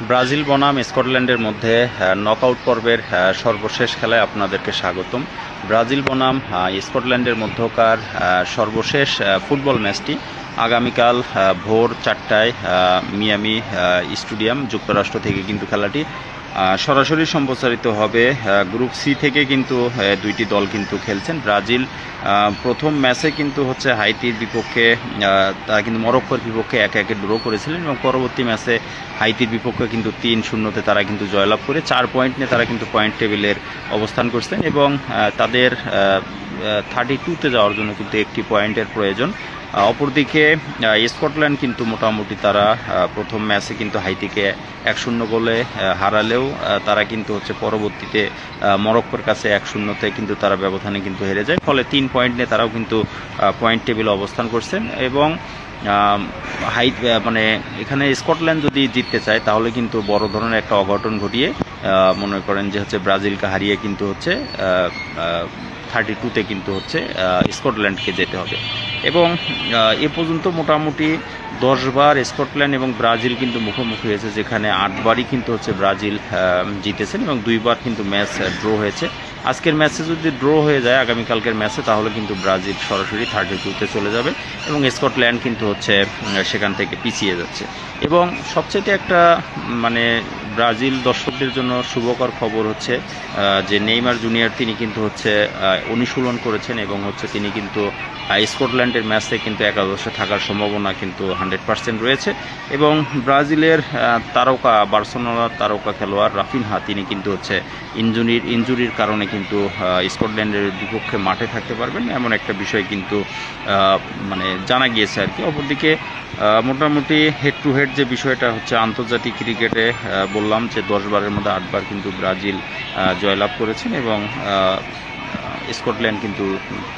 Brazil বনাম স্কটল্যান্ডের মধ্যে নকআউট পর্বের সর্বশেষ খেলায় আপনাদেরকে স্বাগতম। ব্রাজিল বনাম স্কটল্যান্ডের মধ্যকার সর্বশেষ ফুটবল ম্যাচটি আগামীকাল ভোর 4টায় মিয়ামি স্টেডিয়াম যুক্তরাষ্ট্র থেকে কিন্তু খেলাটি সরাসরি সম্প্রচারিত হবে। গ্রুপ সি থেকে কিন্তু দুইটি দল কিন্তু খেলছেন। ব্রাজিল প্রথম ম্যাচে কিন্তু হচ্ছে হাইতির বিপক্ষে তারা কিন্তু মরক্কোর বিপক্ষে 1-1 ড্র করেছিলেন এবং পরবর্তী ম্যাচে হাইতির বিপক্ষে কিন্তু 3-0 তারা কিন্তু জয়লাভ করে 4 পয়েন্ট নিয়ে তারা কিন্তু পয়েন্ট টেবিলের অবস্থান করছেন এবং তাদের 32তে যাওয়ার জন্য কিন্তু একটি পয়েন্টের প্রয়োজন। অপরদিকে স্কটল্যান্ড কিন্তু মোটামুটি তারা প্রথম ম্যাচে কিন্তু হাইতিকে 1-0 গোলে হারালেও তারা কিন্তু হচ্ছে পরবর্তীতে মরক্কোর কাছে 1-0-তে কিন্তু তারা ব্যবধানে কিন্তু হেরে যায়, ফলে 3 পয়েন্ট নিয়ে তারাও কিন্তু পয়েন্ট টেবিলে অবস্থান করছেন। এবং মানে এখানে স্কটল্যান্ড যদি জিততে চায় তাহলে কিন্তু বড় ধরনের একটা অঘটন ঘটিয়ে মনে করেন যে হচ্ছে ব্রাজিলকে হারিয়ে কিন্তু হচ্ছে 32তে কিন্তু হচ্ছে স্কটল্যান্ডকে যেতে হবে। এবং এ পর্যন্ত মোটামুটি 10 বার স্কটল্যান্ড এবং ব্রাজিল কিন্তু মুখোমুখি হয়েছে, যেখানে 8 বারই কিন্তু হচ্ছে ব্রাজিল জিতেছেন এবং 2 বার কিন্তু ম্যাচ ড্র হয়েছে। আজকের ম্যাচে যদি ড্র হয়ে যায় আগামীকালকের ম্যাচে, তাহলে কিন্তু ব্রাজিল সরাসরি 32তে চলে যাবে এবং স্কটল্যান্ড কিন্তু হচ্ছে সেখান থেকে পিছিয়ে যাচ্ছে। এবং সবচেয়ে একটা মানে ব্রাজিল দর্শকদের জন্য শুভকর খবর হচ্ছে যে নেইমার জুনিয়র তিনি কিন্তু হচ্ছে অনুশীলন করেছেন এবং হচ্ছে তিনি কিন্তু স্কটল্যান্ডের ম্যাচে কিন্তু একাদশে থাকার সম্ভাবনা কিন্তু 100% রয়েছে। এবং ব্রাজিলের তারকা বার্সেলোনার তারকা খেলোয়াড় রাফিনহা তিনি কিন্তু হচ্ছে ইনজুরির কারণে কিন্তু স্কটল্যান্ডের বিপক্ষে মাঠে থাকতে পারবেন এমন একটা বিষয় কিন্তু মানে জানা গিয়েছে আর কি। অপরদিকে মোটামুটি হেড টু হেড যে বিষয়টা হচ্ছে আন্তর্জাতিক ক্রিকেটে বললাম যে 10 বারের মধ্যে 8 বার কিন্তু ব্রাজিল জয়লাভ করেছেন এবং স্কটল্যান্ড কিন্তু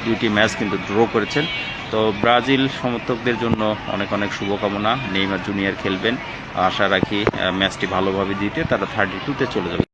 2টি ম্যাচ কিন্তু ড্র করেছেন। তো ব্রাজিল সমর্থকদের জন্য অনেক অনেক শুভকামনা। নেইমার জুনিয়র খেলবেন, আশা রাখি ম্যাচটি ভালোভাবে জিতে তারা 32তে চলে যাবে।